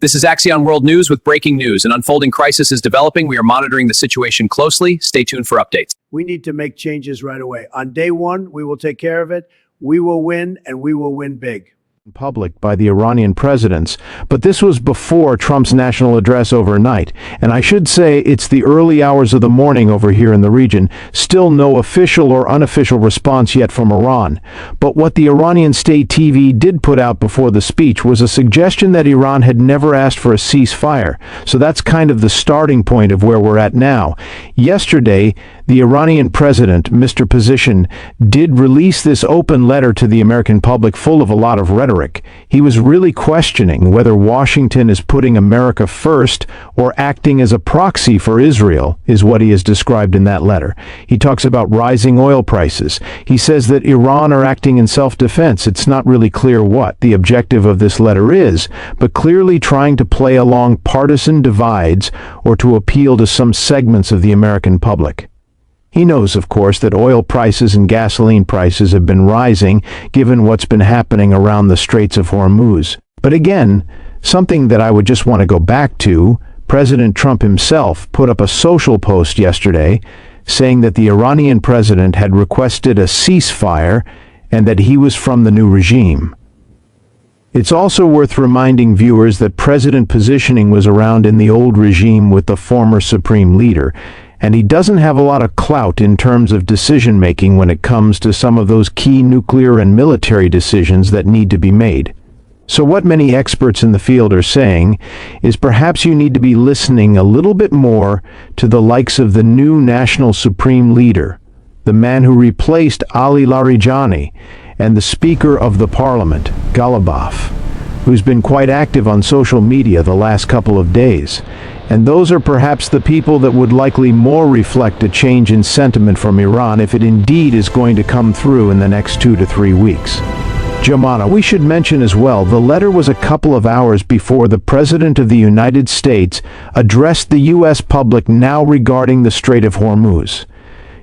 This is Axion World News with breaking news. An unfolding crisis is developing. We are monitoring the situation closely. Stay tuned for updates. We need to make changes right away. On day one, we will take care of it. We will win, and we will win big. Public by the Iranian presidents, but this was before Trump's national address overnight. And I should say it's the early hours of the morning over here in the region. Still no official or unofficial response yet from Iran. But what the Iranian state TV did put out before the speech was a suggestion that Iran had never asked for a ceasefire. So that's kind of the starting point of where we're at now. Yesterday, the Iranian president, Mr. Position, did release this open letter to the American public full of a lot of rhetoric. He was really questioning whether Washington is putting America first or acting as a proxy for Israel, is what he has described in that letter. He talks about rising oil prices. He says that Iran are acting in self-defense. It's not really clear what the objective of this letter is, but clearly trying to play along partisan divides or to appeal to some segments of the American public. He knows, of course, that oil prices and gasoline prices have been rising given what's been happening around the Straits of Hormuz. But again, something that I would just want to go back to, President Trump himself put up a social post yesterday saying that the Iranian president had requested a ceasefire and that he was from the new regime. It's also worth reminding viewers that President Positioning was around in the old regime with the former supreme leader, and he doesn't have a lot of clout in terms of decision-making when it comes to some of those key nuclear and military decisions that need to be made. So what many experts in the field are saying is perhaps you need to be listening a little bit more to the likes of the new national supreme leader, the man who replaced Ali Larijani, and the Speaker of the Parliament, Ghalibaf, who's been quite active on social media the last couple of days. And those are perhaps the people that would likely more reflect a change in sentiment from Iran if it indeed is going to come through in the next 2 to 3 weeks. Jamana, we should mention as well, the letter was a couple of hours before the President of the United States addressed the U.S. public now regarding the Strait of Hormuz.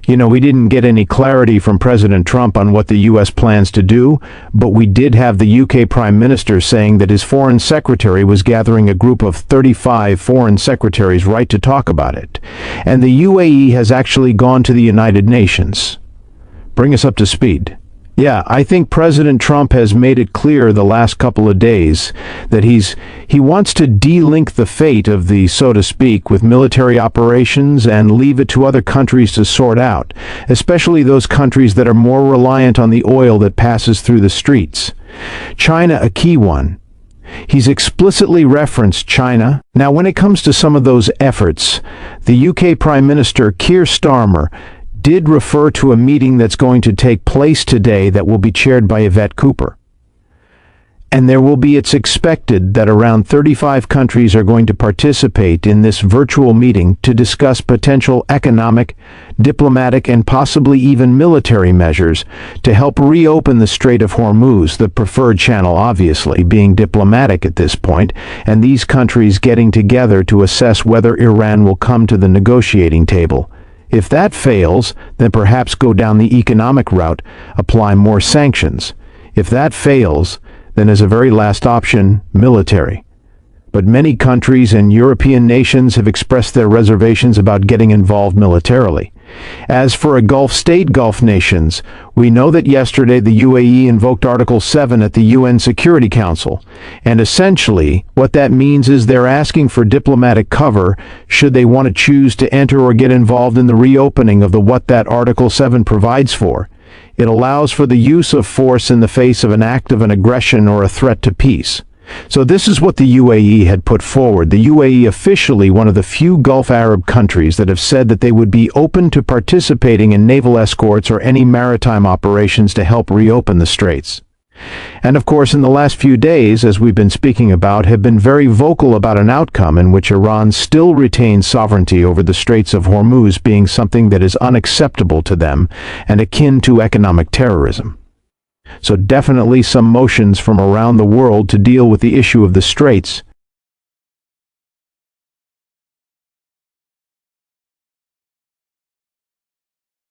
You know, we didn't get any clarity from President Trump on what the U.S. plans to do, but we did have the U.K. Prime Minister saying that his Foreign Secretary was gathering a group of 35 foreign secretaries right to talk about it. And the UAE has actually gone to the United Nations. Bring us up to speed. Yeah, I think President Trump has made it clear the last couple of days that he wants to de-link the fate of the, so to speak, with military operations and leave it to other countries to sort out, especially those countries that are more reliant on the oil that passes through the streets. China, a key one. He's explicitly referenced China. Now, when it comes to some of those efforts, the UK Prime Minister Keir Starmer did refer to a meeting that's going to take place today that will be chaired by Yvette Cooper. And it's expected that around 35 countries are going to participate in this virtual meeting to discuss potential economic, diplomatic, and possibly even military measures to help reopen the Strait of Hormuz, the preferred channel obviously being diplomatic at this point, and these countries getting together to assess whether Iran will come to the negotiating table. If that fails, then perhaps go down the economic route, apply more sanctions. If that fails, then as a very last option, military. But many countries and European nations have expressed their reservations about getting involved militarily. As for a Gulf state, Gulf nations, we know that yesterday the UAE invoked Article 7 at the UN Security Council, and essentially what that means is they're asking for diplomatic cover should they want to choose to enter or get involved in the reopening of what that Article 7 provides for. It allows for the use of force in the face of an act of an aggression or a threat to peace. So this is what the UAE had put forward. The UAE officially one of the few Gulf Arab countries that have said that they would be open to participating in naval escorts or any maritime operations to help reopen the straits. And of course, in the last few days, as we've been speaking about, have been very vocal about an outcome in which Iran still retains sovereignty over the Straits of Hormuz being something that is unacceptable to them and akin to economic terrorism. So definitely some motions from around the world to deal with the issue of the Straits,